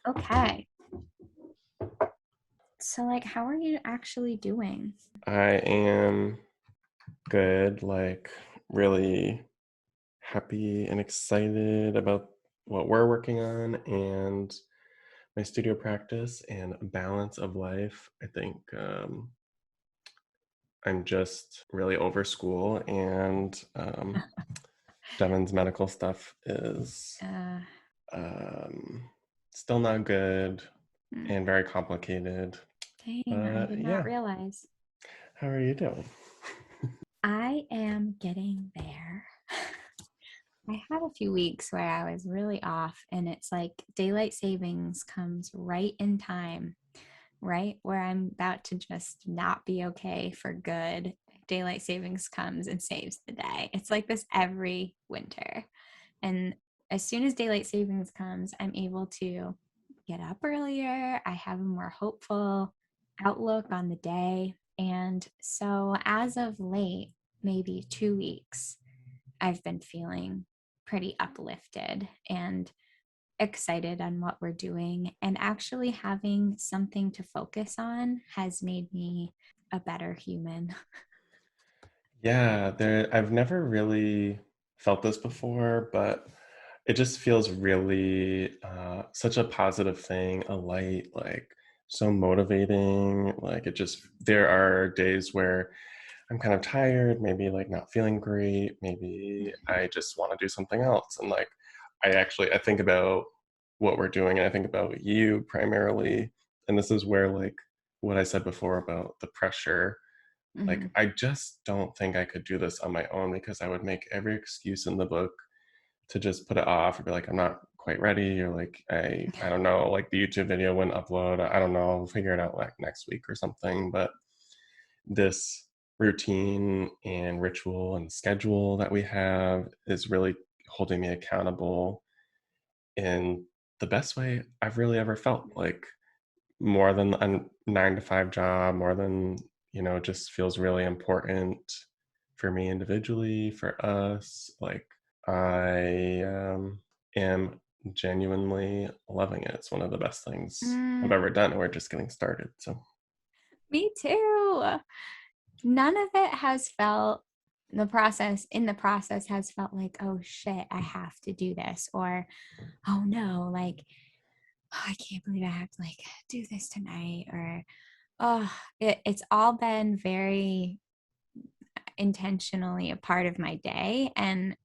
Okay. So, like, how are you actually doing? I am good, really happy and excited about what we're working on and my studio practice and balance of life. I think I'm just really over school, and Devin's medical stuff is Uh, um, still not good hmm. and very complicated. Dang, I But did not yeah, realize. how are you doing? I am getting there. I had a few weeks where I was really off, and it's like daylight savings comes right in time, right where I'm about to just not be okay for good. Daylight savings comes and saves the day. It's like this every winter. And as soon as daylight savings comes, I'm able to get up earlier. I have a more hopeful outlook on the day. And so, as of late, maybe 2 weeks, I've been feeling pretty uplifted and excited on what we're doing. And actually, having something to focus on has made me a better human. Yeah, I've never really felt this before, but it just feels really such a positive thing, a light, so motivating. There are days where I'm kind of tired, maybe like not feeling great, maybe I just want to do something else. And I think about what we're doing, and I think about you primarily. And this is where, what I said before about the pressure, Mhm. I just don't think I could do this on my own, because I would make every excuse in the book to just put it off or be like, I'm not quite ready, or I don't know, like the YouTube video wouldn't upload. I don't know, I'll figure it out like next week or something. But this routine and ritual and schedule that we have is really holding me accountable in the best way I've really ever felt. Like, more than a 9 to 5 job, more than, it just feels really important for me individually, for us. I am genuinely loving it. It's one of the best things I've Mm, ever done, and we're just getting started. So me too. None of it has felt in the process has felt like, oh shit, I have to do this, or oh no, like, oh, I can't believe I have to like do this tonight, or oh, it's all been very intentionally a part of my day, and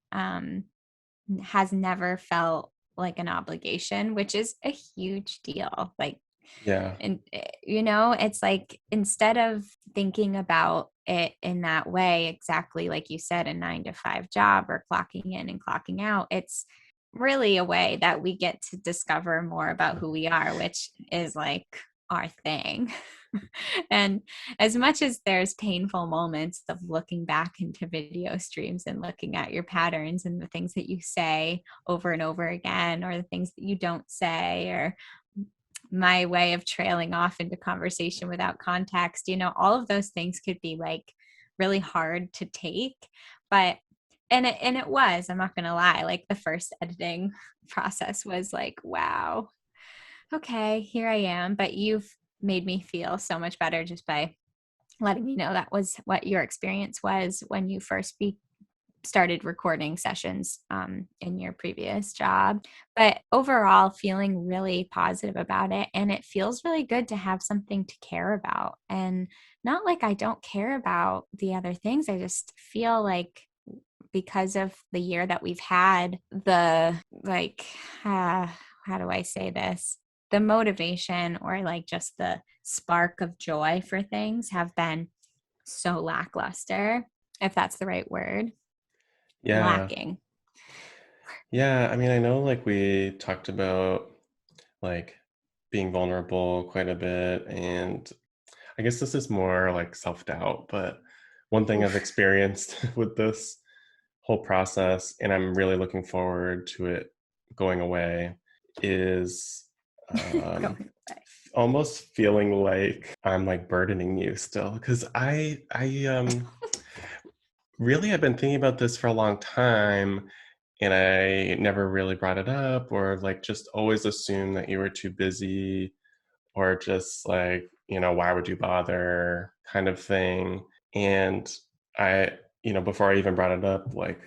has never felt like an obligation, which is a huge deal. Like, yeah. and it's like, instead of thinking about it in that way, exactly like you said, a 9 to 5 job or clocking in and clocking out, it's really a way that we get to discover more about who we are, which is like our thing. And as much as there's painful moments of looking back into video streams and looking at your patterns and the things that you say over and over again, or the things that you don't say, or my way of trailing off into conversation without context, all of those things could be like really hard to take. But and it was, I'm not going to lie, like the first editing process was like, wow, okay, here I am. But you've made me feel so much better just by letting me know that was what your experience was when you first started recording sessions in your previous job. But overall, feeling really positive about it. And it feels really good to have something to care about. And not like I don't care about the other things. I just feel like, because of the year that we've had, the like, how do I say this? The motivation, or like just the spark of joy for things, have been so lackluster, if that's the right word. Yeah. Lacking. Yeah. I mean, I know, we talked about like being vulnerable quite a bit, and I guess this is more like self-doubt, but one thing I've Oof. experienced with this whole process, and I'm really looking forward to it going away, is um, Going away. almost feeling like I'm like burdening you still, because I really, I've been thinking about this for a long time, and I never really brought it up, or like just always assumed that you were too busy, or just like, why would you bother kind of thing. And I, before I even brought it up, like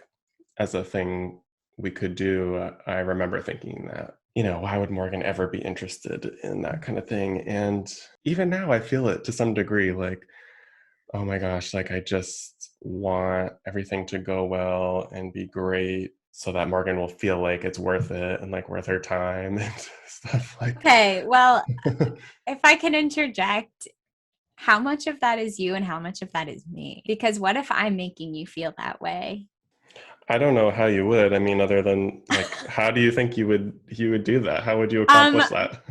as a thing we could do, I remember thinking that, why would Morgan ever be interested in that kind of thing? And even now I feel it to some degree, like, oh my gosh, like I just want everything to go well and be great so that Morgan will feel like it's worth it and like worth her time and stuff like. Okay, well, if I can interject, how much of that is you and how much of that is me? Because what if I'm making you feel that way? I don't know how you would. I mean, other than like, how do you think you would do that? How would you Um, accomplish that?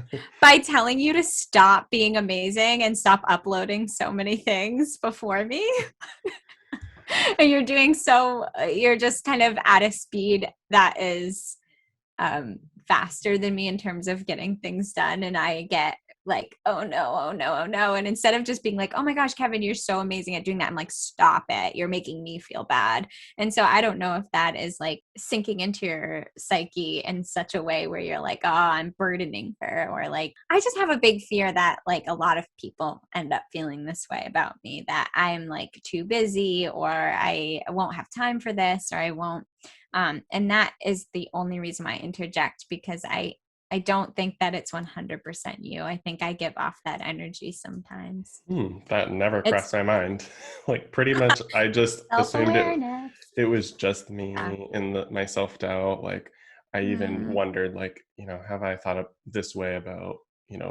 by telling you to stop being amazing and stop uploading so many things before me. And you're just kind of at a speed that is faster than me in terms of getting things done. And I get like, oh no, oh no, oh no. And instead of just being like, oh my gosh, Kevin, you're so amazing at doing that, I'm like, stop it. You're making me feel bad. And so I don't know if that is like sinking into your psyche in such a way where you're like, oh, I'm burdening her. Or like, I just have a big fear that like a lot of people end up feeling this way about me, that I'm like too busy, or I won't have time for this, or I won't and that is the only reason I interject, because I don't think that it's 100% you. I think I give off that energy sometimes. That never It's crossed my mind. Like pretty much I just assumed self-awareness. it was just Yeah. me and my self-doubt. Like I even Mm, wondered, like, have I thought of this way about,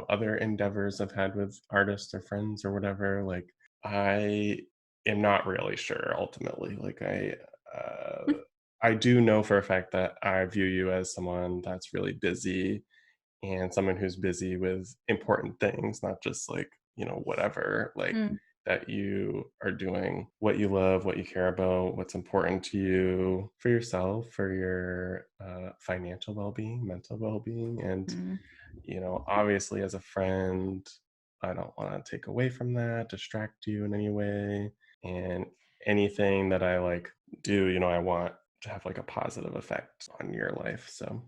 other endeavors I've had with artists or friends or whatever? Like I am not really sure ultimately. Like I do know for a fact that I view you as someone that's really busy, and someone who's busy with important things, not just like, whatever, like mm, that you are doing what you love, what you care about, what's important to you for yourself, for your financial well-being, mental well-being. And, mm. obviously as a friend, I don't want to take away from that, distract you in any way. And anything that I like do, I want to have like a positive effect on your life. So,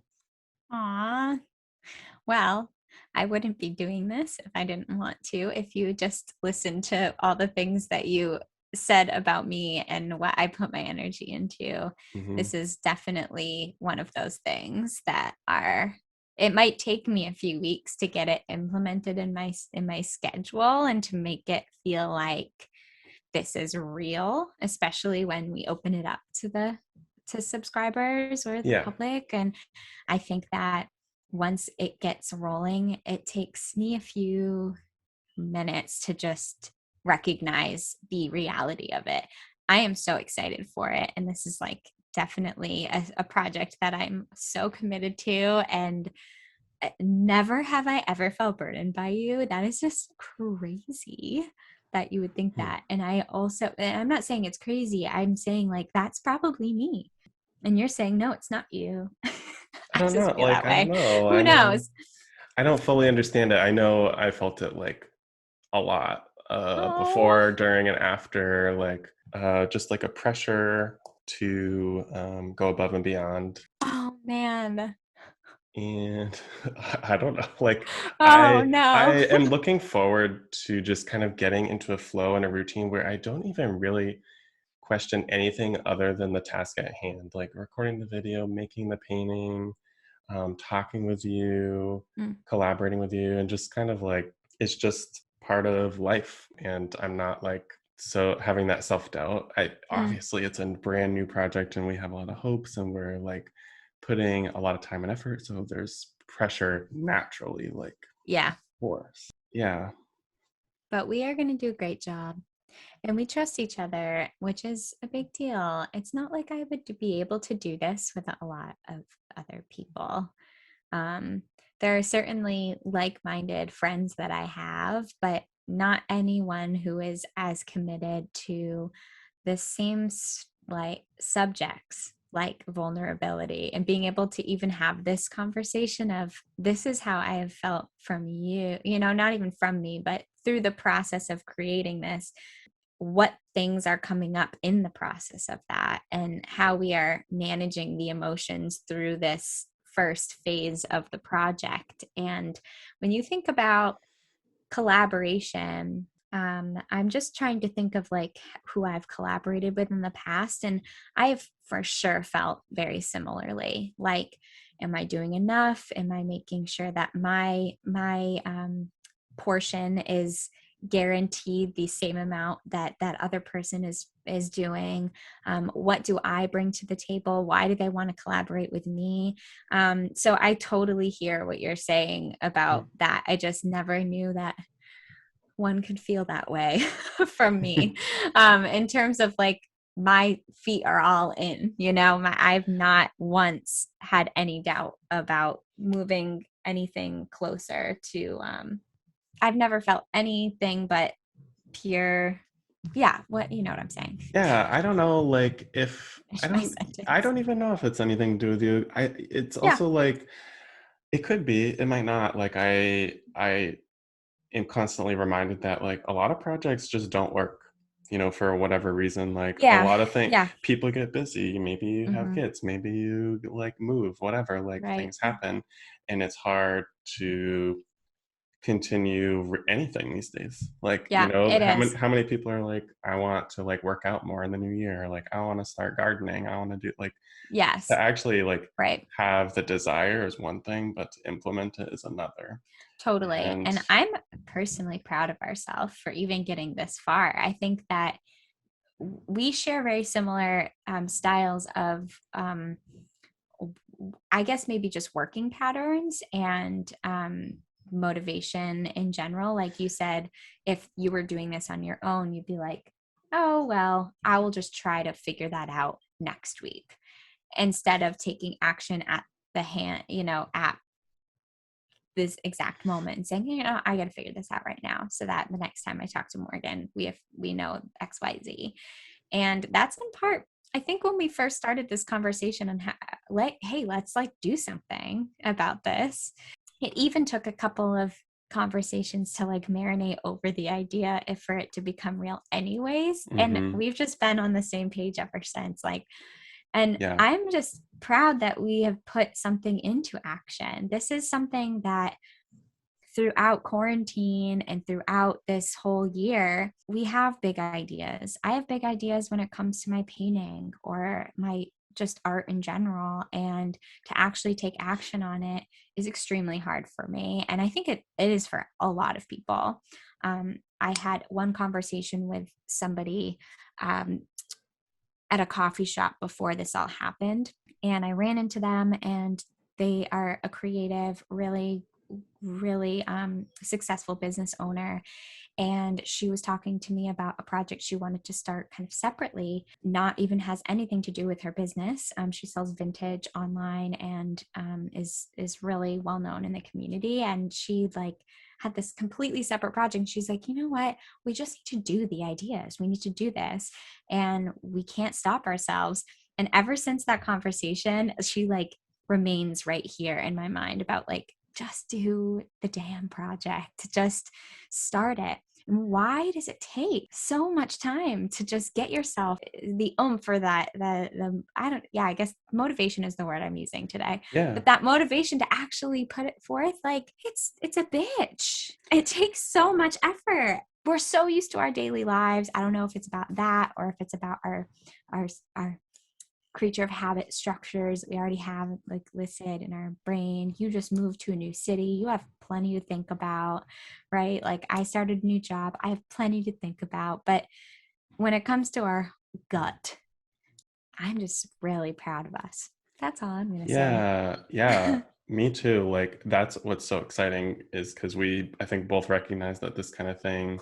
Aw. Well, I wouldn't be doing this if I didn't want to. If you just listened to all the things that you said about me and what I put my energy into, mhm. this is definitely one of those things that are, it might take me a few weeks to get it implemented in my schedule and to make it feel like this is real, especially when we open it up to subscribers or the Yeah. public. And I think that once it gets rolling, it takes me a few minutes to just recognize the reality of it. I am so excited for it. And this is like definitely a project that I'm so committed to. And never have I ever felt burdened by you. That is just crazy that you would think Hmm. that. And I also, and I'm not saying it's crazy. I'm saying like that's probably me. And you're saying no, it's not you. I I don't just know. feel Like, that I don't way. know. Who knows? I don't fully understand it. I know I felt it like a lot Oh, before, during, and after, like just like a pressure to go above and beyond. oh man. And I don't know. Like Oh I no. am looking forward to just kind of getting into a flow and a routine where I don't even really question anything other than the task at hand, like recording the video, making the painting, talking with you, Mm, collaborating with you, and just kind of like it's just part of life. And I'm not like, so having that self doubt. I mm. obviously it's a brand new project and we have a lot of hopes and we're like putting a lot of time and effort. So there's pressure naturally, like Yeah, for us. Yeah. but we are going to do a great job. And we trust each other, which is a big deal. It's not like I would be able to do this with a lot of other people. Um, there are certainly like minded friends that I have, but not anyone who is as committed to the same like subjects like vulnerability, and being able to even have this conversation of this is how I have felt from you, not even from me, but through the process of creating this. what things are coming up in the process of that and how we are managing the emotions through this first phase of the project. And when you think about collaboration, I'm just trying to think of like who I've collaborated with in the past, and I've for sure felt very similarly. Like, am I doing enough? Am I making sure that my portion is guaranteed the same amount that that other person is doing? What do I bring to the table? Why do they want to collaborate with me? So I totally hear what you're saying about that. I just never knew that one could feel that way from me. In terms of like, my feet are all in, I've not once had any doubt about moving anything closer to, I've never felt anything but pure, yeah, what I'm saying. Yeah, I don't know, like if Finish I my don't I sentence. don't even know if it's anything to do with you. It's Yeah. also like it could be, it might not. Like I am constantly reminded that like a lot of projects just don't work, for whatever reason. Like a Yeah. lot of things, Yeah. people get busy, maybe you have Hmm. kids, maybe you like move, whatever, like Right. things happen, and it's hard to continue anything these days. Like, Yeah, it how is. many people are like, I want to like work out more in the new year, like I want to start gardening, I want to do like, Yes. to actually like Right. have the desire is one thing, but to implement it is another. Totally. And And I'm personally proud of ourselves for even getting this far. I think that we share very similar styles of, I guess, maybe just working patterns and motivation in general. Like you said, if you were doing this on your own, you'd be like, oh, well, I will just try to figure that out next week instead of taking action at the hand, at this exact moment and saying, I got to figure this out right now so that the next time I talk to Morgan, we know XYZ. And that's in part, I think, when we first started this conversation and like, hey, let's like do something about this. It even took a couple of conversations to like marinate over the idea if for it to become real anyways. And mhm, we've just been on the same page ever since. Like, and yeah, I'm just proud that we have put something into action. This is something that throughout quarantine and throughout this whole year, we have big ideas. I have big ideas when it comes to my painting or my just art in general. And to actually take action on it is extremely hard for me. And I think it is for a lot of people. I had one conversation with somebody um, at a coffee shop before this all happened. And I ran into them, and they are a creative, really, really successful business owner. And she was talking to me about a project she wanted to start kind of separately, not even has anything to do with her business. She sells vintage online and is really well known in the community. And she like had this completely separate project. She's like, you know what? We just need to do the ideas. We need to do this, and we can't stop ourselves. And ever since that conversation, she like remains right here in my mind about like, just do the damn project, just start it. And why does it take so much time to just get yourself the oomph for that? I don't, yeah, I guess motivation is the word I'm using today. yeah. But that motivation to actually put it forth, like it's a bitch. It takes so much effort. We're so used to our daily lives. I don't know if it's about that or if it's about our creature of habit structures we already have like listed in our brain. You just moved to a new city, you have plenty to think about, right? Like, I started a new job, I have plenty to think about. But when it comes to our gut, I'm just really proud of us. That's all I'm going to say. Yeah, yeah, me too. Like that's what's so exciting is because we, I think, both recognize that this kind of thing,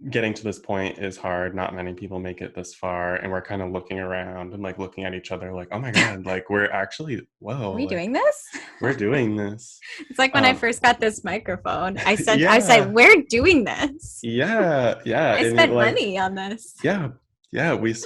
getting to this point is hard. Not many people make it this far, and we're kind of looking around and like looking at each other like, oh my God, like we're actually, Are whoa, we like doing this? we're doing this. It's like when I Um, first got this microphone, I said, yeah, we're doing this. yeah, yeah. I And it spent like, money on this. yeah, yeah, we've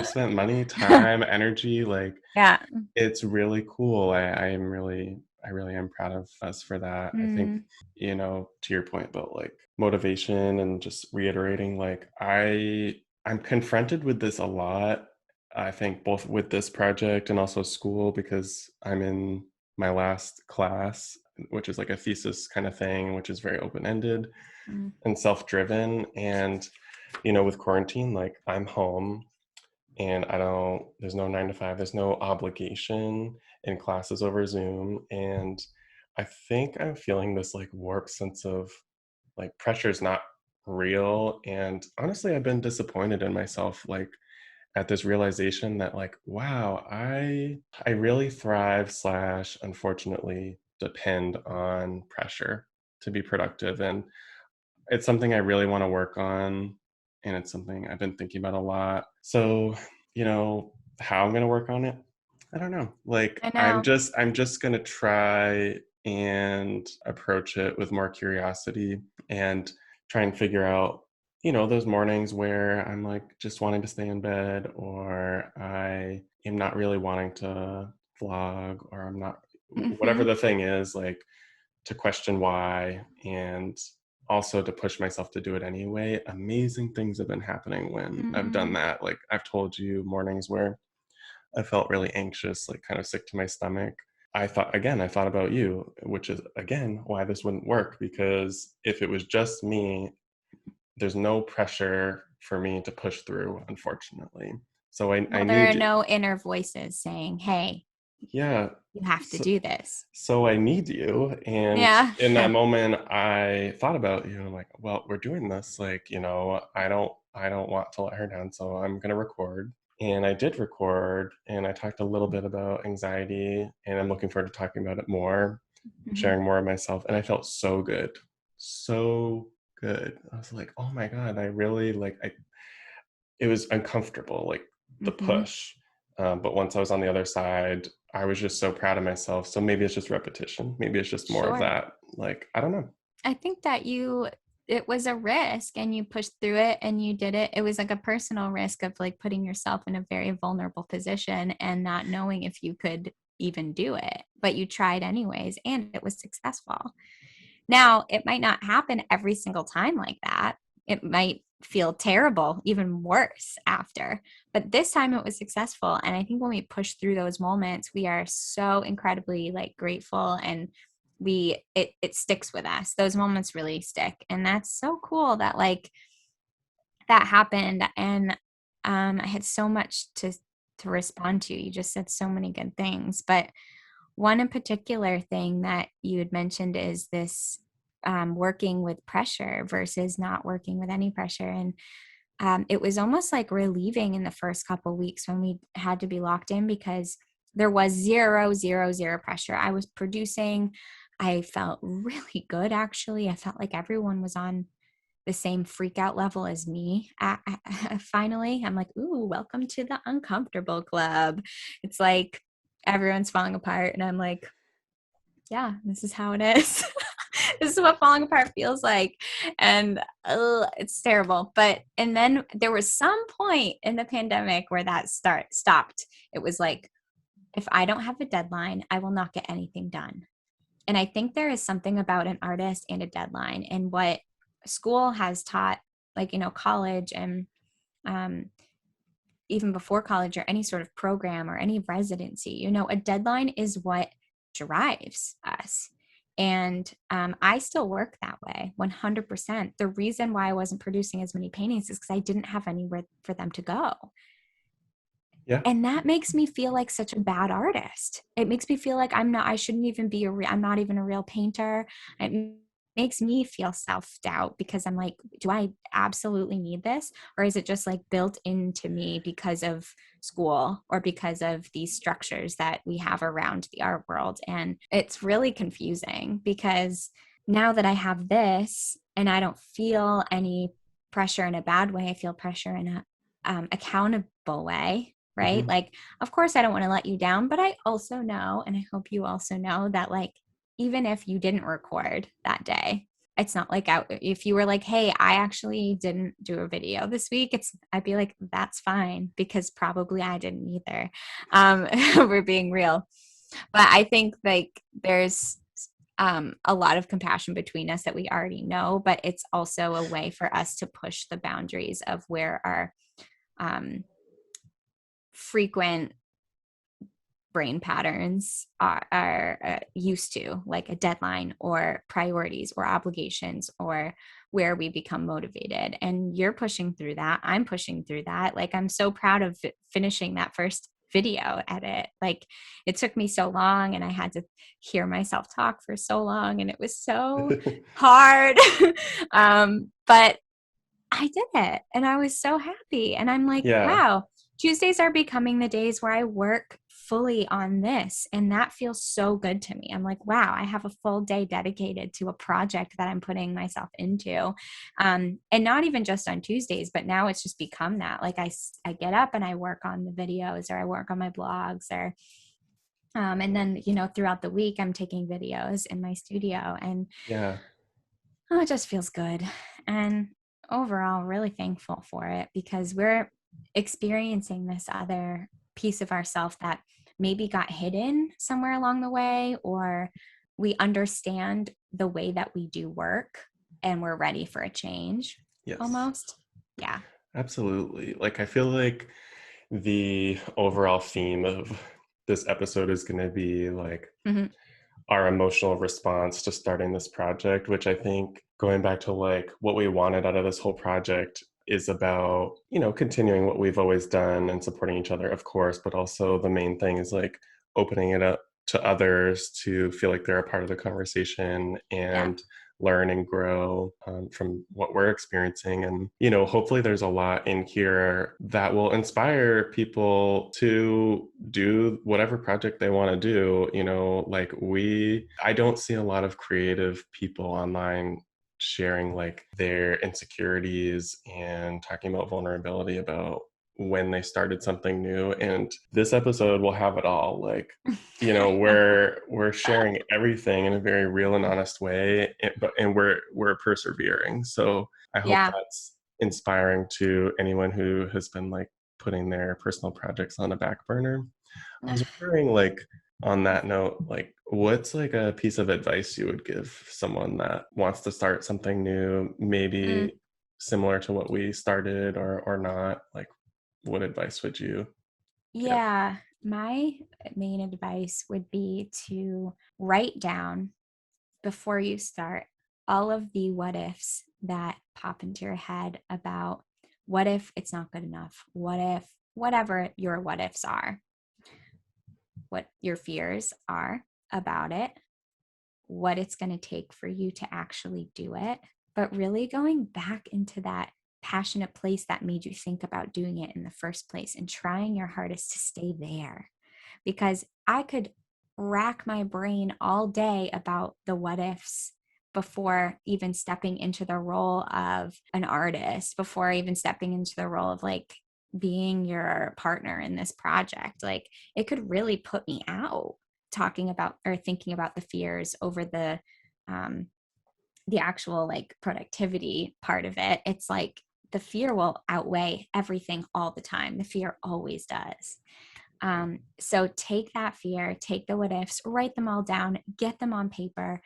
spent money, time, energy, like Yeah. it's really cool. I'm really I really am proud of us for that. I think, Mm, to your point about like motivation and just reiterating, like I'm confronted with this a lot. I think both with this project and also school, because I'm in my last class, which is like a thesis kind of thing, which is very open-ended mm, and self-driven. And, with quarantine, like I'm home and there's no 9 to 5, there's no obligation in classes over Zoom. And I think I'm feeling this like warped sense of like pressure is not real. And honestly, I've been disappointed in myself, like at this realization that like, wow, I really thrive slash unfortunately depend on pressure to be productive. And it's something I really want to work on, and it's something I've been thinking about a lot. So, how I'm going to work on it, I don't know. Like I I'm know. just I'm just going to try and approach it with more curiosity and try and figure out, those mornings where I'm like just wanting to stay in bed, or I am not really wanting to vlog, or I'm not, whatever Hmm. the thing is, like to question why, and also to push myself to do it anyway. Amazing things have been happening when I've done Hmm. that. Like I've told you, mornings where I felt really anxious, like kind of sick to my stomach. I thought about you, which is again why this wouldn't work, because if it was just me, there's no pressure for me to push through, unfortunately. So I Well, there are need, no inner voices saying, hey, yeah. you have to So, do this. so I need you. And Yeah. in that moment, I thought about you. I'm like, well, we're doing this. Like, I don't want to let her down. So I'm going to record. And I did record, and I talked a little bit about anxiety, and I'm looking forward to talking about it more, Hmm. sharing more of myself. And I felt so good. So good. I was like, oh my God, I really like, it was uncomfortable, like the Hmm. push. But once I was on the other side, I was just so proud of myself. So maybe it's just repetition. Maybe it's just more of Sure. that. Like, I don't know. I think that it was a risk and you pushed through it and you did it. It was like a personal risk of like putting yourself in a very vulnerable position and not knowing if you could even do it, but you tried anyways and it was successful. Now, it might not happen every single time like that. It might feel terrible, even worse after. But this time it was successful. And I think when we push through those moments, we are so incredibly like grateful and it sticks with us. Those moments really stick. And that's so cool that like that happened. And I had so much to respond to. You just said so many good things. But one in particular thing that you had mentioned is this working with pressure versus not working with any pressure. And it was almost like relieving in the first couple weeks when we had to be locked in because there was zero, zero, zero pressure. I was producing. I felt really good, actually. I felt like everyone was on the same freak out level as me. Finally, I'm like, ooh, welcome to the uncomfortable club. It's like everyone's falling apart. And I'm like, yeah, this is how it is. This is what falling apart feels like. And it's terrible. And then there was some point in the pandemic where that stopped. It was like, if I don't have a deadline, I will not get anything done. And I think there is something about an artist and a deadline and what school has taught, like, college and um, even before college or any sort of program or any residency, a deadline is what drives us. And I still work that way 100%. The reason why I wasn't producing as many paintings is because I didn't have anywhere for them to go. Yeah. And that makes me feel like such a bad artist. It makes me feel like I shouldn't even be I'm not even a real painter. It makes me feel self-doubt because I'm like, do I absolutely need this? Or is it just like built into me because of school or because of these structures that we have around the art world? And it's really confusing because now that I have this and I don't feel any pressure in a bad way, I feel pressure in a accountable way, right? Hmm. Like, of course, I don't want to let you down, but I also know, and I hope you also know that, like, even if you didn't record that day, it's not like if you were like, hey, I actually didn't do a video this week, I'd be like, that's fine because probably I didn't either. We're being real. But I think like there's a lot of compassion between us that we already know, but it's also a way for us to push the boundaries of where our um, frequent brain patterns are used to, like a deadline or priorities or obligations, or where we become motivated. And you're pushing through that. I'm pushing through that. Like, I'm so proud of finishing that first video edit. Like, it took me so long and I had to hear myself talk for so long and it was so hard. But I did it and I was so happy. And I'm like, Yeah. wow, Tuesdays are becoming the days where I work fully on this. And that feels so good to me. I'm like, wow, I have a full day dedicated to a project that I'm putting myself into. And not even just on Tuesdays, but now it's just become that. Like I get up and I work on the videos, or I work on my blogs, or and then, throughout the week, I'm taking videos in my studio, and Yeah. it just feels good. And overall, really thankful for it, because we're experiencing this other piece of ourself that maybe got hidden somewhere along the way, or we understand the way that we do work and we're ready for a change Yes. almost. Yeah. Absolutely. Like, I feel like the overall theme of this episode is going to be like Hmm. our emotional response to starting this project, which I think, going back to like what we wanted out of this whole project, is about, continuing what we've always done and supporting each other, of course, but also the main thing is like opening it up to others to feel like they're a part of the conversation Yeah. and learn and grow from what we're experiencing. And, hopefully there's a lot in here that will inspire people to do whatever project they want to do. Like I don't see a lot of creative people online sharing like their insecurities and talking about vulnerability about when they started something new. And this episode will have it all. Like, we're sharing everything in a very real and honest way, and we're persevering. So I hope Yeah. that's inspiring to anyone who has been like putting their personal projects on a back burner. I was wondering, like, on that note, like, what's like a piece of advice you would give someone that wants to start something new, Mm. maybe similar to what we started or not? Like, what advice would you give? Yeah. My main advice would be to write down, before you start, all of the what ifs that pop into your head about, what if it's not good enough? What if, whatever your what ifs are, what your fears are about it, what it's going to take for you to actually do it, but really going back into that passionate place that made you think about doing it in the first place and trying your hardest to stay there. Because I could rack my brain all day about the what ifs before even stepping into the role of an artist, before even stepping into the role of like being your partner in this project. Like, it could really put me out talking about or thinking about the fears over um the actual like productivity part of it. It's like the fear will outweigh everything all the time. The fear always does. So take that fear, take the what ifs, write them all down, get them on paper,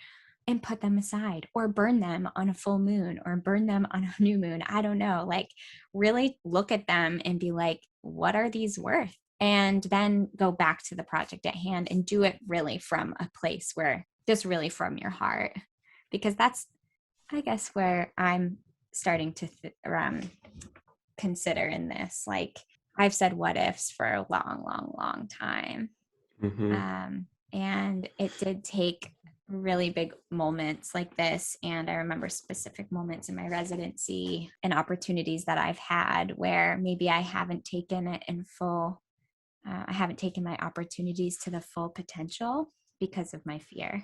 and put them aside, or burn them on a full moon, or burn them on a new moon. I don't know. Like, really look at them and be like, what are these worth? And then go back to the project at hand and do it really from a place where just really from your heart. Because that's, I guess, where I'm starting to consider in this. Like, I've said what ifs for a long, long, long time. Hmm. And it did take really big moments like this. And I remember specific moments in my residency and opportunities that I've had where maybe I haven't taken it in full. I haven't taken my opportunities to the full potential because of my fear.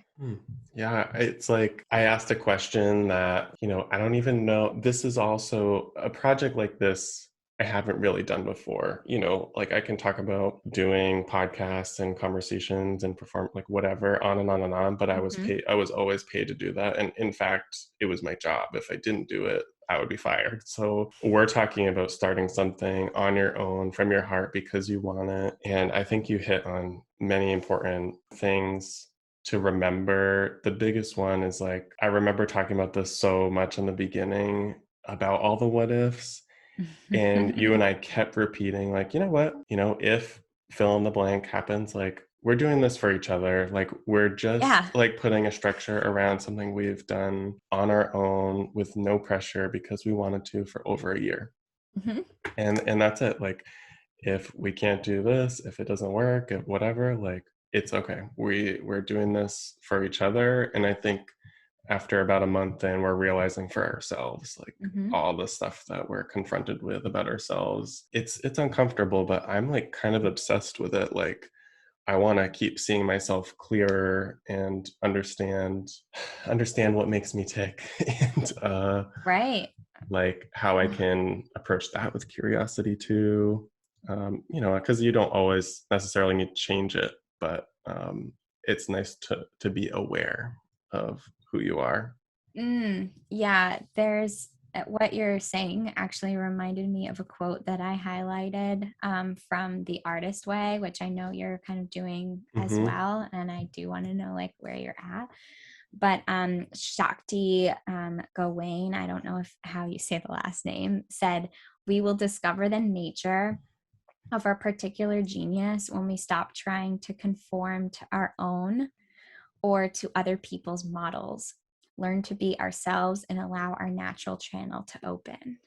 Yeah, it's like I asked a question that, I don't even know. This is also a project like this I haven't really done before. Like I can talk about doing podcasts and conversations and perform like whatever on and on and on, but Mm-hmm. I was always paid to do that. And in fact, it was my job. If I didn't do it, I would be fired. So we're talking about starting something on your own from your heart because you want it. And I think you hit on many important things to remember. The biggest one is like, I remember talking about this so much in the beginning about all the what ifs. And you and I kept repeating, like, you know what, if fill in the blank happens, like, we're doing this for each other. Like, we're just Yeah. like putting a structure around something we've done on our own with no pressure because we wanted to for over a year. Mhm. And that's it. Like, if we can't do this, if it doesn't work, if whatever, like, it's okay. We're doing this for each other. And I think after about a month in, we're realizing for ourselves, like, Mhm. all the stuff that we're confronted with about ourselves. It's uncomfortable, but I'm like kind of obsessed with it. Like, I want to keep seeing myself clearer and understand what makes me tick and Right. like how I can approach that with curiosity too. Because you don't always necessarily need to change it, but it's nice to be aware of who you are. Yeah, there's what you're saying actually reminded me of a quote that I highlighted from The Artist Way, which I know you're kind of doing as Mm-hmm. well. And I do want to know like where you're at. But Shakti Gawain, I don't know if how you say the last name, said, "We will discover the nature of our particular genius when we stop trying to conform to our own or to other people's models, learn to be ourselves, and allow our natural channel to open."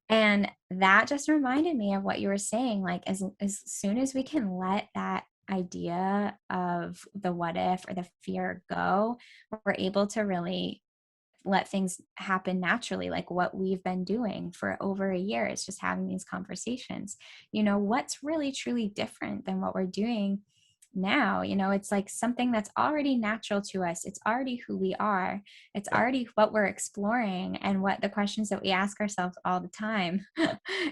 And that just reminded me of what you were saying. Like, as soon as we can let that idea of the what if or the fear go, we're able to really let things happen naturally, like what we've been doing for over a year. It's just having these conversations. What's really truly different than what we're doing now? It's like something that's already natural to us. It's already who we are. It's Yeah. already what we're exploring and what the questions that we ask ourselves all the time.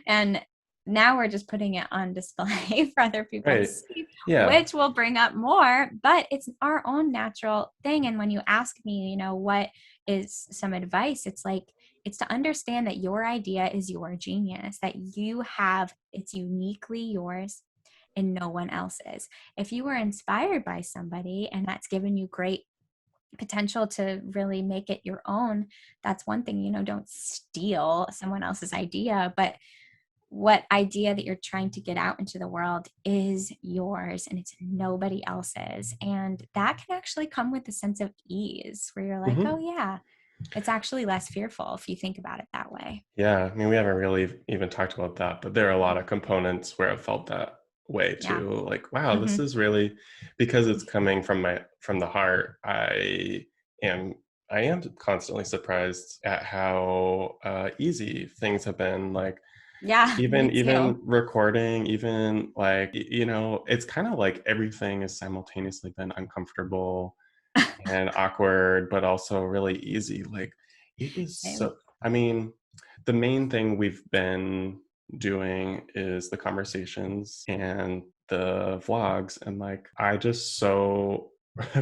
And now we're just putting it on display for other people to Right. see, Yeah. which will bring up more, but it's our own natural thing. And when you ask me, what is some advice, it's to understand that your idea is your genius, that you have, it's uniquely yours and no one else's. If you were inspired by somebody and that's given you great potential to really make it your own, that's one thing. Don't steal someone else's idea, but what idea that you're trying to get out into the world is yours and it's nobody else's. And that can actually come with a sense of ease where you're like, oh Mm-hmm. yeah, it's actually less fearful if you think about it that way. Yeah, I mean, we haven't really even talked about that, but there are a lot of components where I've felt that way Yeah. too. Like, wow, Hmm. this is really, because it's coming from the heart. Am I am constantly surprised at how easy things have been. Like, Yeah, me even too. recording, even like it's kind of like everything has simultaneously been uncomfortable and awkward, but also really easy. Like, it is Same. so, I mean, the main thing we've been doing is the conversations and the vlogs. And like, I just so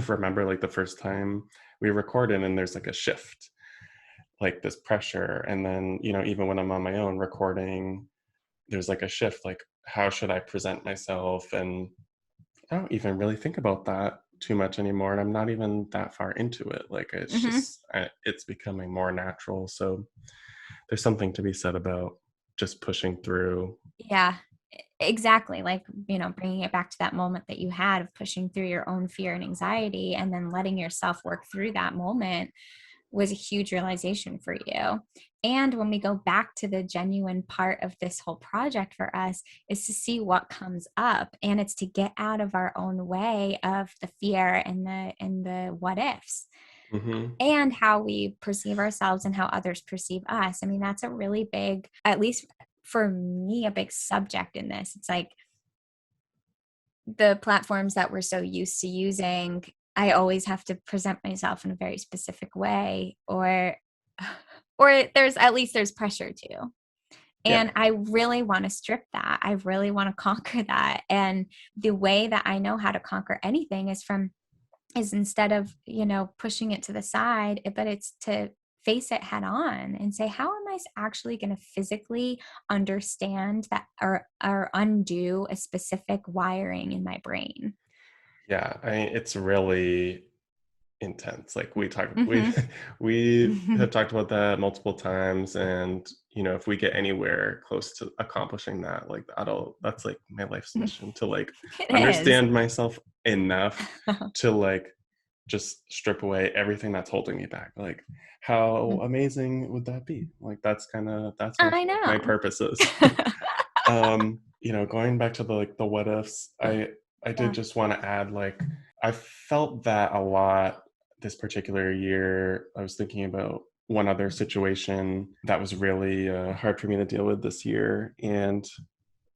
remember like the first time we recorded and there's like a shift, like this pressure. And then, even when I'm on my own recording, there's like a shift, like, how should I present myself? And I don't even really think about that too much anymore, and I'm not even that far into it. Like, it's Hmm. just it's becoming more natural. So there's something to be said about just pushing through. Yeah, exactly. Like, bringing it back to that moment that you had of pushing through your own fear and anxiety and then letting yourself work through that moment was a huge realization for you. And when we go back to the genuine part of this whole project for us is to see what comes up, and it's to get out of our own way of the fear and the what ifs Hmm. and how we perceive ourselves and how others perceive us. I mean, that's a really big, at least for me, a big subject in this. It's like the platforms that we're so used to using, I always have to present myself in a very specific way, or there's pressure to. Yeah. And I really want to strip that. I really want to conquer that. And the way that I know how to conquer anything is instead of, pushing it to the side, but it's to face it head on and say, how am I actually going to physically understand that, or undo a specific wiring in my brain? Yeah, I mean, it's really intense. Like we Mm-hmm. we have talked about that multiple times, and if we get anywhere close to accomplishing that, like that's like my life's mission, to like It is. understand myself enough to like just strip away everything that's holding me back. Like, how amazing would that be? Like, that's I my know. purposes. Going back to the what ifs, I did Yeah. just want to add, like, I felt that a lot this particular year. I was thinking about one other situation that was really hard for me to deal with this year, and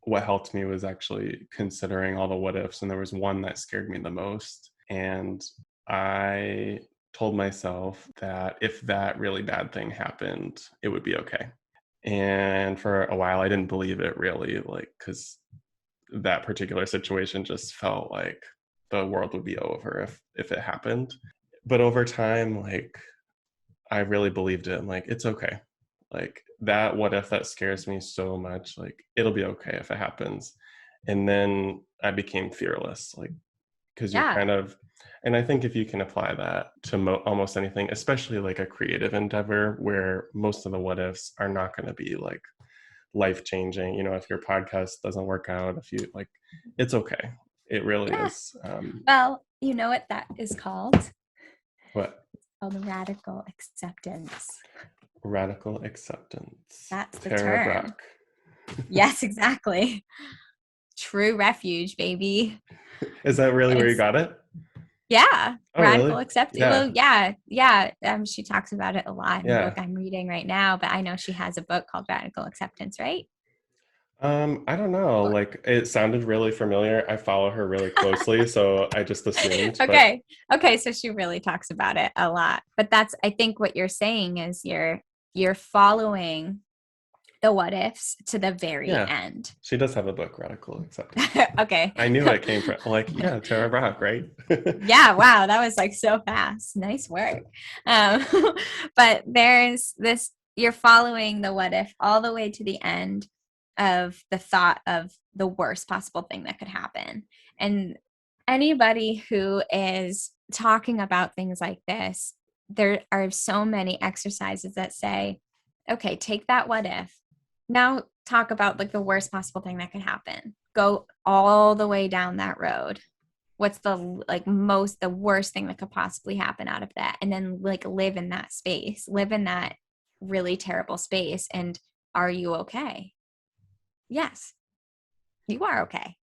what helped me was actually considering all the what ifs, and there was one that scared me the most. And I told myself that if that really bad thing happened, it would be okay. And for a while, I didn't believe it, really, like, because that particular situation just felt like the world would be over if it happened. But over time, like, I really believed it. And like, it's okay. Like, that what if that scares me so much, like, it'll be okay if it happens. And then I became fearless, like, because you're Yeah. kind of, and I think if you can apply that to almost anything, especially like a creative endeavor where most of the what ifs are not going to be like life changing. If your podcast doesn't work out, if you like, it's okay. It really Yeah. is. Well, you know what that is called? What? Called radical acceptance. Radical acceptance. That's the Tara term. Brach. Yes, exactly. True refuge, baby. Is that really where you It's got it? yeah, Oh, radical really? acceptance. Yeah. Well, yeah, yeah. She talks about it a lot in the book Yeah. I'm reading right now, but I know she has a book called Radical Acceptance, right? I don't know. Or Like, it sounded really familiar. I follow her really closely, so I just assumed, but okay. Okay, so she really talks about it a lot. But that's I think what you're saying is you're following the what ifs to the very yeah, end. she does have a book, Radical Acceptance. Okay. I knew it came from, like, yeah, Tara Brach, right? Yeah, wow, that was like so fast. Nice work. Um, but there's this, you're following the what if all the way to the end of the thought of the worst possible thing that could happen. And anybody who is talking about things like this, there are so many exercises that say, okay, take that what if. Now talk about like the worst possible thing that could happen. Go all the way down that road. What's the worst thing that could possibly happen out of that, and then like live in that space, live in that really terrible space. And are you okay? Yes, you are okay.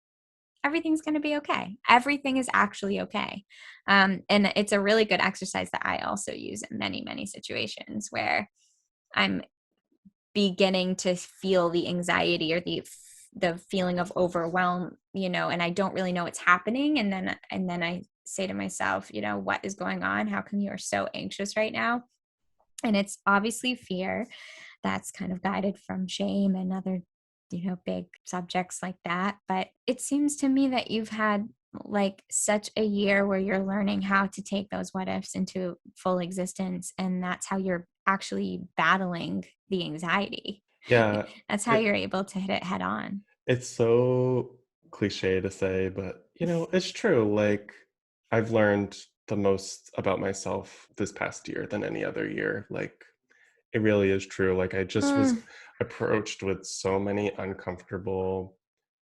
Everything's going to be okay. Everything is actually okay. And it's a really good exercise that I also use in many situations where I'm beginning to feel the anxiety or the feeling of overwhelm, and I don't really know what's happening. And then I say to myself, what is going on? How come you are so anxious right now? And it's obviously fear that's kind of guided from shame and other, big subjects like that. But it seems to me that you've had like such a year where you're learning how to take those what ifs into full existence. And that's how you're actually battling the anxiety. Yeah, That's how it, you're able to hit it head on. it's so cliche to say, but it's true. Like, I've learned the most about myself this past year than any other year. Like, it really is true. Like, I just was Mm, approached with so many uncomfortable,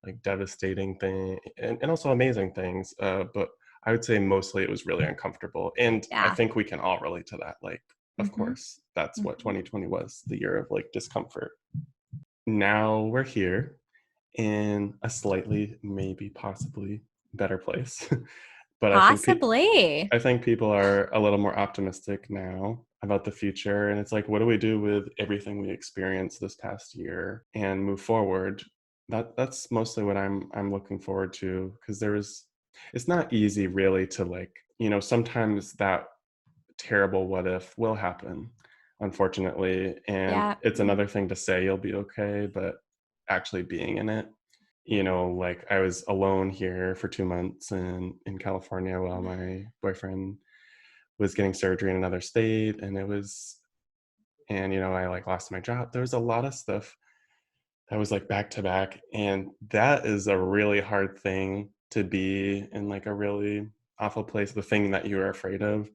like, devastating things, and also amazing things. But I would say mostly it was really uncomfortable. And I yeah. think we can all relate to that. Like, of Mm-hmm. course, that's what Mm-hmm. 2020 was, the year of like discomfort. Now we're here in a slightly, maybe possibly better place. But Possibly. I think people are a little more optimistic now about the future, and it's like, what do we do with everything we experienced this past year and move forward? That's mostly what I'm looking forward to, because it's not easy really to, like, sometimes that terrible what if will happen, unfortunately, and Yeah. it's another thing to say you'll be okay, but actually being in it, like, I was alone here for 2 months in California while my boyfriend was getting surgery in another state, and and I like lost my job. There was a lot of stuff that was like back to back, and that is a really hard thing to be in, like a really awful place, the thing that you are afraid of,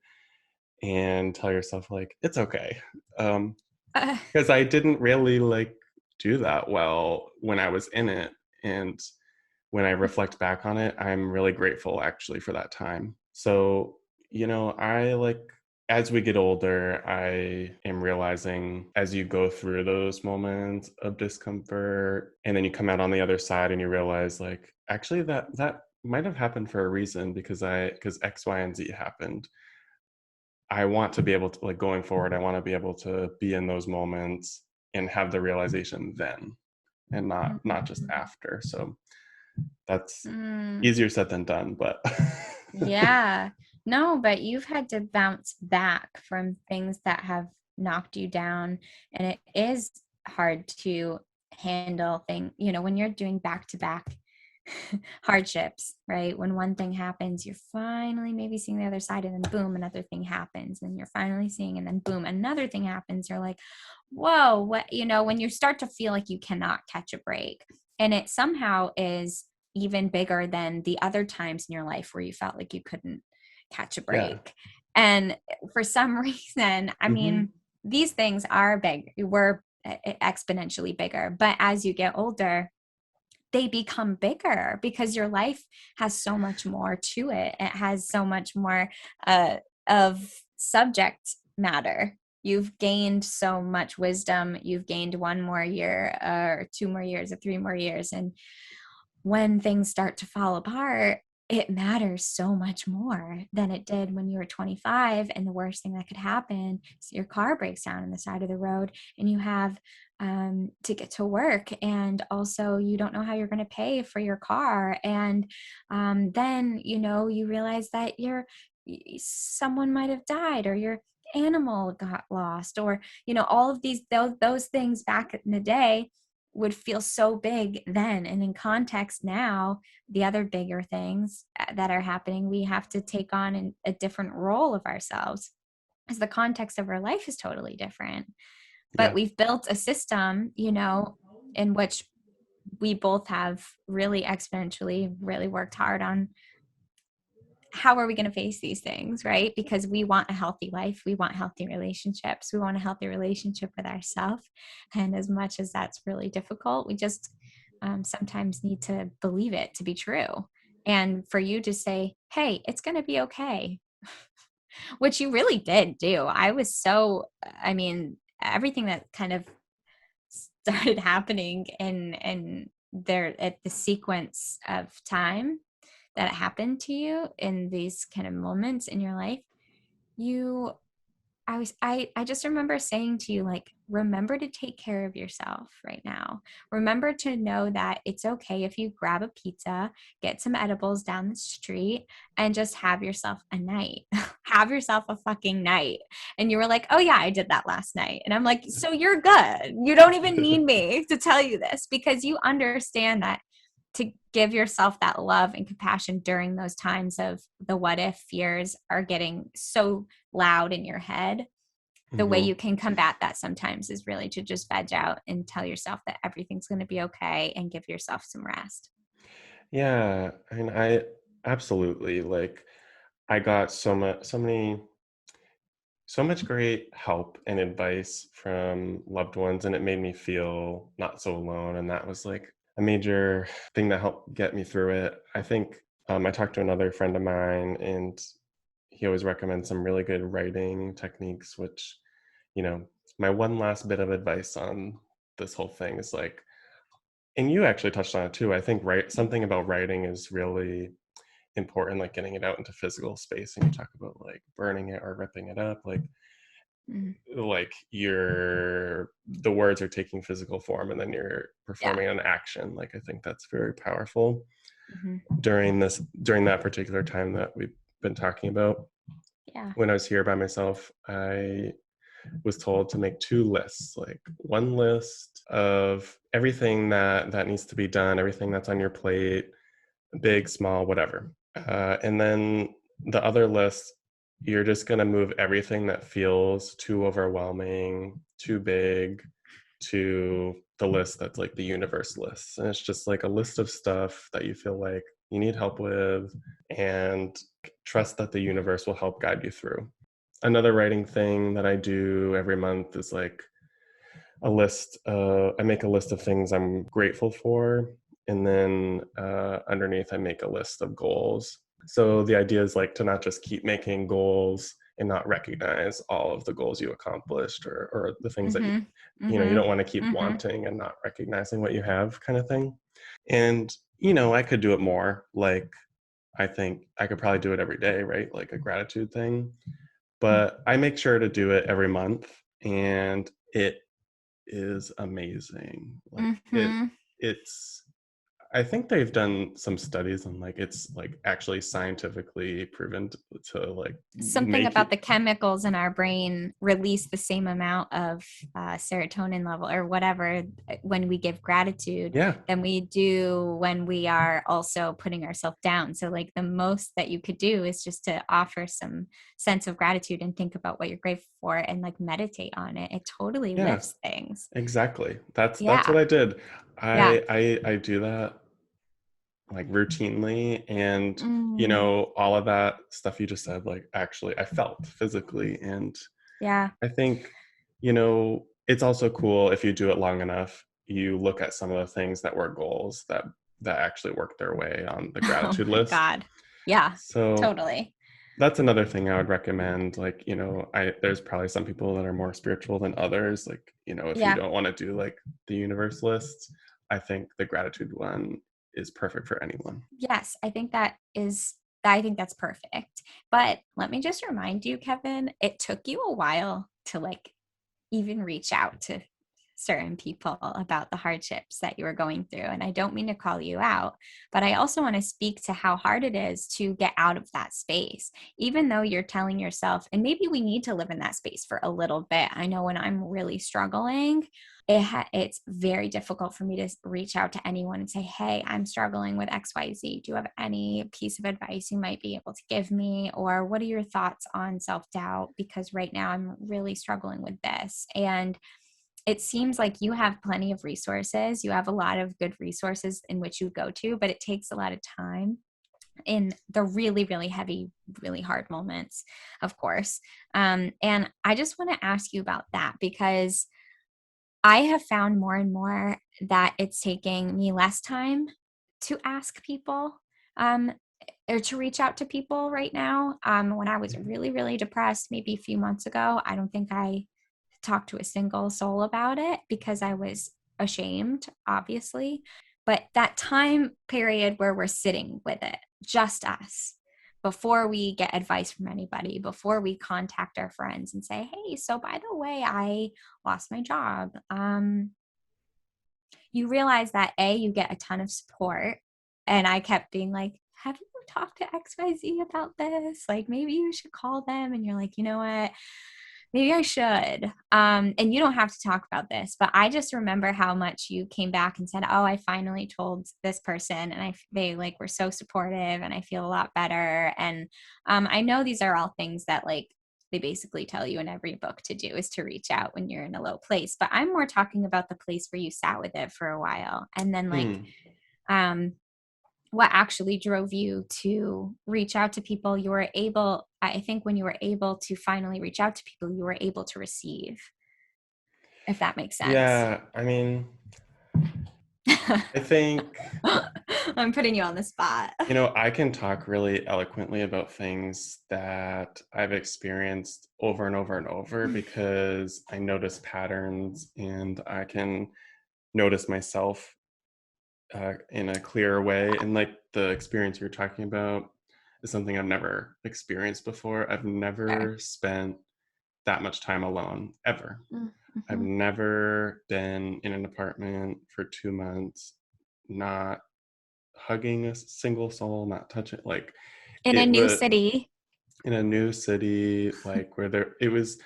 and tell yourself like it's okay. um Uh, because I didn't really like do that well when I was in it. And when I reflect back on it, I'm really grateful actually for that time. So, I like, as we get older, I am realizing as you go through those moments of discomfort and then you come out on the other side and you realize like actually that might have happened for a reason, because X, Y, and Z happened. I want to be able to, like, going forward, I want to be able to be in those moments and have the realization then, and not just after. So that's mm, easier said than done, but yeah. No, but you've had to bounce back from things that have knocked you down. And it is hard to handle when you're doing back to back hardships, right? When one thing happens, you're finally maybe seeing the other side, and then boom, another thing happens. And you're finally seeing, and then boom, another thing happens. You're like, whoa, what, when you start to feel like you cannot catch a break. And it somehow is even bigger than the other times in your life where you felt like you couldn't catch a yeah. break. And for some reason, I Hmm. mean, these things are big, were exponentially bigger. But as you get older, they become bigger because your life has so much more to it. It has so much more of subject matter. You've gained so much wisdom. You've gained one more year, or 2 more years, or 3 more years. And when things start to fall apart, it matters so much more than it did when you were 25. And the worst thing that could happen is your car breaks down on the side of the road, and you have to get to work. And also, you don't know how you're going to pay for your car. And then, you realize that someone might have died, or your animal got lost, or, all of those things back in the day would feel so big then. And in context now, the other bigger things that are happening, we have to take on a different role of ourselves, as the context of our life is totally different. But Yeah. we've built a system, in which we both have really exponentially really worked hard on how are we going to face these things, right? Because we want a healthy life. We want healthy relationships. We want a healthy relationship with ourselves. And as much as that's really difficult, we just sometimes need to believe it to be true. And for you to say, hey, it's going to be okay, which you really did do. I mean, everything that kind of started happening in there at the sequence of time that happened to you in these kind of moments in your life, you I just remember saying to you, like, remember to take care of yourself right now. Remember to know that it's okay if you grab a pizza, get some edibles down the street, and just have yourself a night. Have yourself a fucking night. And you were like, oh yeah, I did that last night. And I'm like, so you're good. You don't even need me to tell you this, because you understand that to give yourself that love and compassion during those times of the what if fears are getting so loud in your head. The way Hmm. you can combat that sometimes is really to just veg out and tell yourself that everything's going to be okay, and give yourself some rest. Yeah, I mean, I absolutely, like, I got so much great help and advice from loved ones, and it made me feel not so alone. And that was like a major thing that helped get me through it. I think I talked to another friend of mine, and he always recommends some really good writing techniques, which, you know, my one last bit of advice on this whole thing is like, and you actually touched on it too. I think something about writing is really important, like getting it out into physical space. And you talk about like burning it or ripping it up, Mm, like the words are taking physical form and then you're yeah. performing an action. Like I think that's very powerful Hmm. during that particular time that we've been talking about. Yeah. When I was here by myself, I was told to make two lists, like one list of everything that needs to be done, everything that's on your plate, big, small, whatever, and then the other list you're just going to move everything that feels too overwhelming, too big, to the list that's like the universe list. And it's just like a list of stuff that you feel like you need help with, and trust that the universe will help guide you through. Another writing thing that I do every month is like a list. I make a list of things I'm grateful for, and then underneath I make a list of goals. So the idea is like to not just keep making goals and not recognize all of the goals you accomplished, or the things that Mhm. you Mhm. don't want to keep Mhm. wanting and not recognizing what you have, kind of thing. And I could do it more. Like, I think I could probably do it every day, right? Like a gratitude thing. But I make sure to do it every month, and it is amazing. Like, Mhm. it's I think they've done some studies on like it's like actually scientifically proven to like Something make about it. the chemicals in our brain release the same amount of serotonin level or whatever when we give gratitude Yeah, than we do when we are also putting ourselves down. So, like, the most that you could do is just to offer some sense of gratitude and think about what you're grateful for and like meditate on it. It totally yeah, lifts things. exactly. That's what Yeah. I did. Yeah. I do that like routinely, and Mm, all of that stuff you just said, like, actually I felt physically. And yeah. I think it's also cool if you do it long enough, you look at some of the things that were goals that actually worked their way on the Oh gratitude my list. God. Yeah, So totally. that's another thing I would recommend. Like, I there's probably some people that are more spiritual than others. Like, if you Yeah. don't want to do like the universe list, I think the gratitude one is perfect for anyone. Yes, I think that's perfect. But let me just remind you, Kevin, it took you a while to like even reach out to certain people about the hardships that you were going through. And I don't mean to call you out, but I also want to speak to how hard it is to get out of that space, even though you're telling yourself, and maybe we need to live in that space for a little bit. I know when I'm really struggling, it's very difficult for me to reach out to anyone and say, hey, I'm struggling with XYZ. Do you have any piece of advice you might be able to give me? Or what are your thoughts on self doubt? Because right now I'm really struggling with this. And it seems like you have plenty of resources. You have a lot of good resources in which you go to, but it takes a lot of time in the really, really heavy, really hard moments, of course. And I just want to ask you about that because I have found more and more that it's taking me less time to ask people um, or to reach out to people right now. When I was really, really depressed, maybe a few months ago, I don't think I talked to a single soul about it because I was ashamed, obviously. But that time period where we're sitting with it, just us, before we get advice from anybody, before we contact our friends and say, hey, so by the way, I lost my job. You realize that you get a ton of support. And I kept being like, have you talked to XYZ about this? Like, maybe you should call them. And you're like, you know what? Maybe I should. And you don't have to talk about this, but I just remember how much you came back and said, oh, I finally told this person and they like were so supportive and I feel a lot better. And I know these are all things that like they basically tell you in every book to do is to reach out when you're in a low place. But I'm more talking about the place where you sat with it for a while. And then like, Hmm. um, what actually drove you to reach out to people you were able, I think when you were able to finally reach out to people you were able to receive, if that makes sense. Yeah, I mean, I think I'm putting you on the spot. I can talk really eloquently about things that I've experienced over and over and over because I notice patterns, and I can notice myself in a clearer way. And like the experience you're talking about is something I've never experienced before. I've Sure. never spent that much time alone ever. I've Mm-hmm. never been in an apartment for 2 months, not hugging a single soul, not touching, like, In a it new was city. in a new city, like, where it was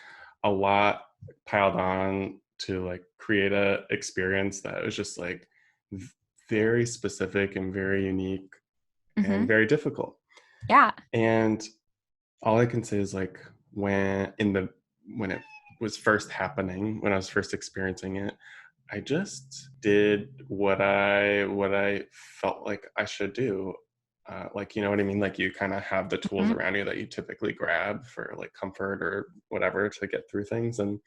a lot piled on to like create a experience that was just like v- very specific and very unique and Mm-hmm. very difficult. Yeah. And all I can say is like when it was first happening, when I was first experiencing it, I just did what I felt like I should do. Like, you know what I mean? Like, you kind of have the tools Mhm. around you that you typically grab for like comfort or whatever to get through things. And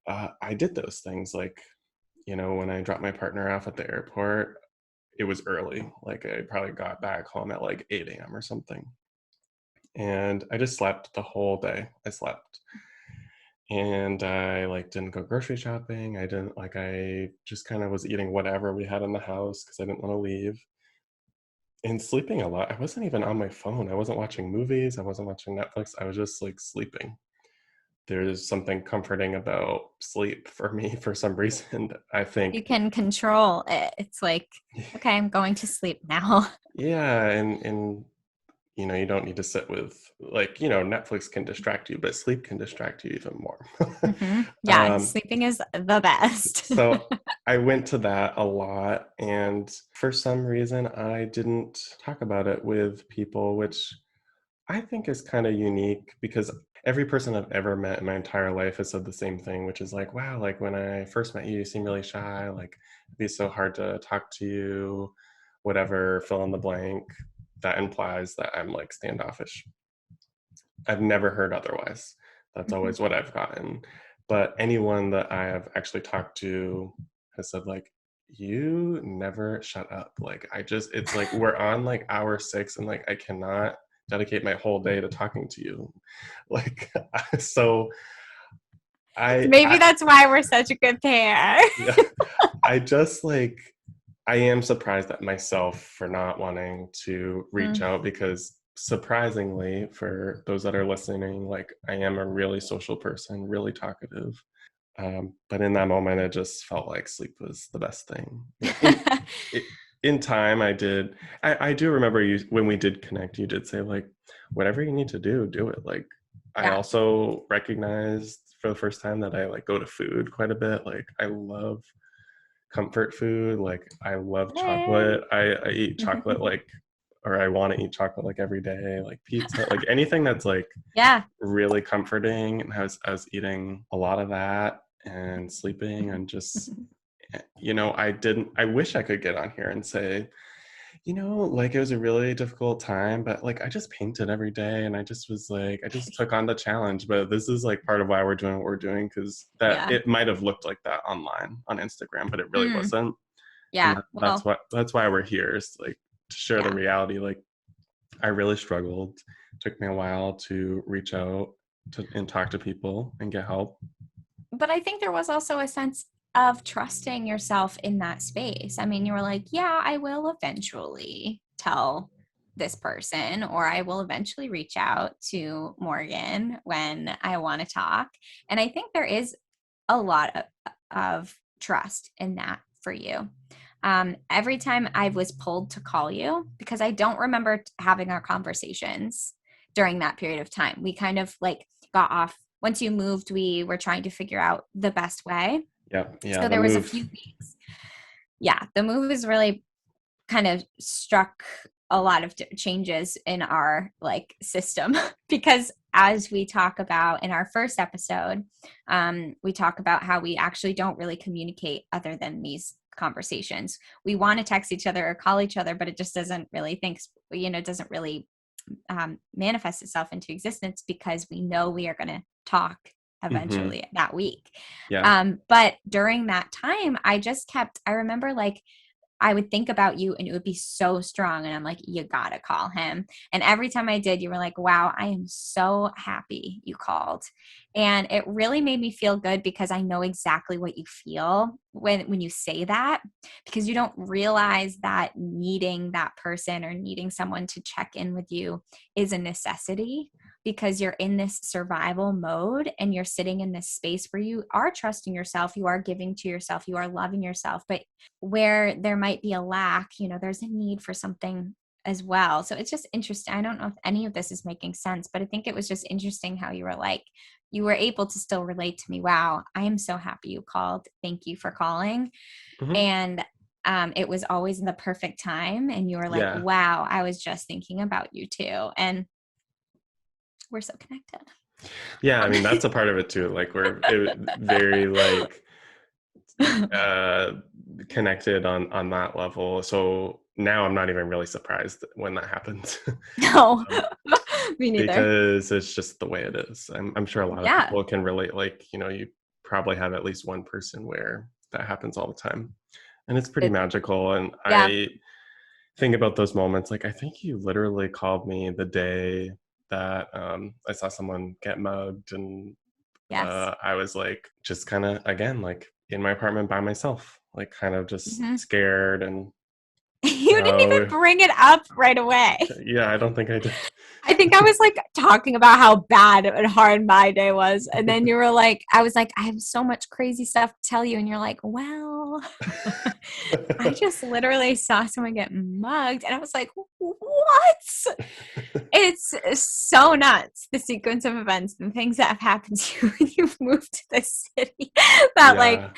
I did those things. Like, you know, when I dropped my partner off at the airport, it was early. Like, I probably got back home at like 8 a.m. or something. And I just slept the whole day. I slept. And I like didn't go grocery shopping. I just kind of was eating whatever we had in the house because I didn't want to leave. And sleeping a lot. I wasn't even on my phone. I wasn't watching movies. I wasn't watching Netflix. I was just like sleeping. There's something comforting about sleep for me for some reason. I You think, can control it. It's like, okay, I'm going to sleep now. yeah, and you know, you don't need to sit with, like, you know, Netflix can distract you, but sleep can distract you even more. Yeah, um, sleeping is the best. so I went to that a lot, and for some reason, I didn't talk about it with people, which I think is kind of unique because every person I've ever met in my entire life has said the same thing, which is like, wow, like when I first met you, you seem really shy, like it'd be so hard to talk to you, whatever, fill in the blank. That implies that I'm like standoffish. I've never heard otherwise. That's Mhm. always what I've gotten. But anyone that I have actually talked to has said like, you never shut up. Like, it's like we're on like hour 6 and like I cannot dedicate my whole day to talking to you. Like, so Maybe I that's why we're such a good pair. yeah, I just like I am surprised at myself for not wanting to reach Mm. out because surprisingly, for those that are listening, like I am a really social person, really talkative. But in that moment, it just felt like sleep was the best thing. I- in time, I did. I do remember you when we did connect. You did say like, whatever you need to do it. Like, I Yeah. also recognized for the first time that I like go to food quite a bit. Like, I love comfort food. Like, I love Hey. chocolate. I eat chocolate like, or I want to eat chocolate like every day. Like pizza, like anything that's like Yeah. really comforting. And I was eating a lot of that and sleeping and just, you know, I wish I could get on here and say, you know, like it was a really difficult time, but like I just painted every day and I just was like, I just took on the challenge. But this is like part of why we're doing what we're doing, because that Yeah. it might have looked like that online on Instagram, but it really Mm. wasn't. And Yeah. that's Well, why we're here, is like to share the yeah. reality. Like, I really struggled. It took me a while to reach out and talk to people and get help. But I think there was also a sense of trusting yourself in that space. I mean, you were like, yeah, I will eventually tell this person, or I will eventually reach out to Morgan when I want to talk. And I think there is a lot of trust in that for you. Every time I was pulled to call you, because I don't remember having our conversations during that period of time, we kind of like got off. Once you moved, we were trying to figure out the best way. Yeah, So the there was a move. few weeks. Yeah, the move is really kind of struck a lot of changes in our like system because as we talk about in our first episode, we talk about how we actually don't really communicate other than these conversations. We want to text each other or call each other, but it just doesn't really it doesn't really manifest itself into existence because we know we are going to talk Hmm. eventually that week. Yeah. But during that time, I remember like I would think about you and it would be so strong. And I'm like, you gotta call him. And every time I did, you were like, wow, I am so happy you called. And it really made me feel good because I know exactly what you feel when you say that, because you don't realize that needing that person or needing someone to check in with you is a necessity because you're in this survival mode and you're sitting in this space where you are trusting yourself, you are giving to yourself, you are loving yourself, but where there might be a lack, there's a need for something as well. So it's just interesting. I don't know if any of this is making sense, but I think it was just interesting how you were like, you were able to still relate to me. Wow, I am so happy you called. Thank you for calling. Hmm. And it was always in the perfect time. And you were like, Yeah. wow, I was just thinking about you too. And we're so connected. Yeah, I mean, that's a part of it too. Like very like uh connected on that level. So now I'm not even really surprised when that happens. No, um, me neither. because it's just the way it is. I'm sure a lot of Yeah. people can relate. Like, you probably have at least one person where that happens all the time. And it's pretty It, magical. And yeah. I think about those moments. Like, I think you literally called me the day that I saw someone get mugged. And Yes. I was like, just kind of, again, like in my apartment by myself, like kind of just Hmm. scared. And, You didn't even bring it up right away. yeah, I don't think I did. I think I was like talking about how bad and hard my day was. And then you were like, I was like, I have so much crazy stuff to tell you. And you're like, well, I just literally saw someone get mugged. And I was like, what? It's so nuts, the sequence of events and things that have happened to you when you've moved to this city. That like Yeah.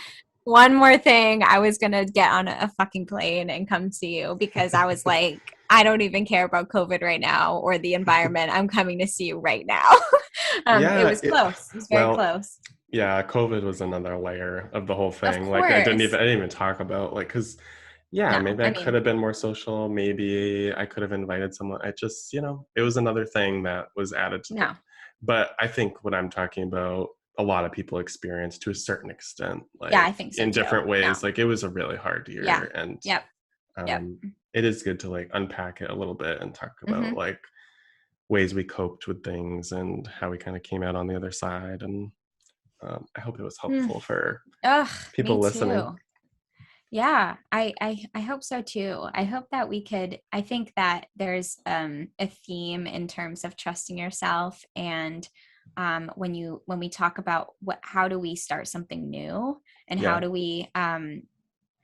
one more thing, I was gonna get on a fucking plane and come see you because I was like, I don't even care about COVID right now or the environment. I'm coming to see you right now. It Yeah. was close. It was very Well, close. yeah, COVID was another layer of the whole Of thing. Like course. I didn't even talk about like, cause yeah, No, maybe I I could mean, have been more social. Maybe I could have invited someone. I just, it was another thing that was added to the, no. but I think what I'm talking about, a lot of people experience to a certain extent, Yeah, like I think so in too. different No. ways. Like it was a really hard Yeah. year. And Yep. Yep. um, it is good to like unpack it a little bit and talk about Mm-hmm. like ways we coped with things and how we kind of came out on the other side. And I hope it was Mm. helpful for Ugh, me people listening. too. Yeah, I hope so too. I hope that we could, I think that there's a theme in terms of trusting yourself, and when we talk about how do we start something new, and Yeah.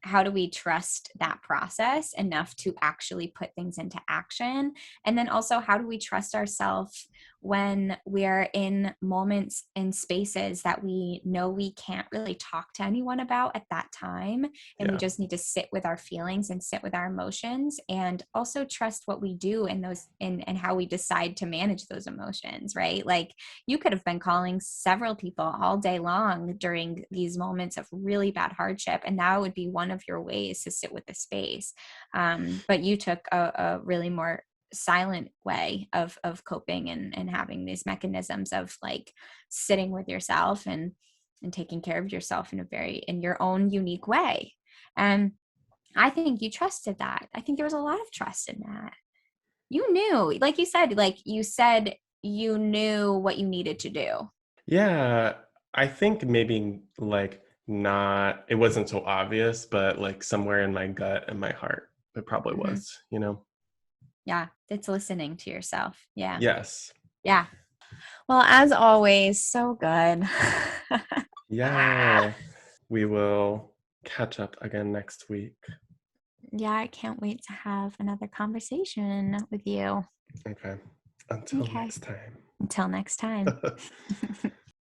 how do we trust that process enough to actually put things into action? And then also, how do we trust ourselves when we're in moments and spaces that we know we can't really talk to anyone about at that time? And we Yeah. just need to sit with our feelings and sit with our emotions, and also trust what we do in those and how we decide to manage those emotions, right? Like, you could have been calling several people all day long during these moments of really bad hardship, and that would be one of your ways to sit with the space. But you took a really more silent way of coping and having these mechanisms of like sitting with yourself and taking care of yourself in your own unique way. And I think you trusted that. I think there was a lot of trust in that. You knew, like you said you knew what you needed to do. Yeah. I think maybe like not, it wasn't so obvious, but like somewhere in my gut and my heart, it probably Hmm. was. Yeah, it's listening to yourself. Yeah. Yes. Yeah. Well, as always, so good. Yeah. We will catch up again next week. Yeah, I can't wait to have another conversation with you. Okay. Until Okay. next time. Until next time.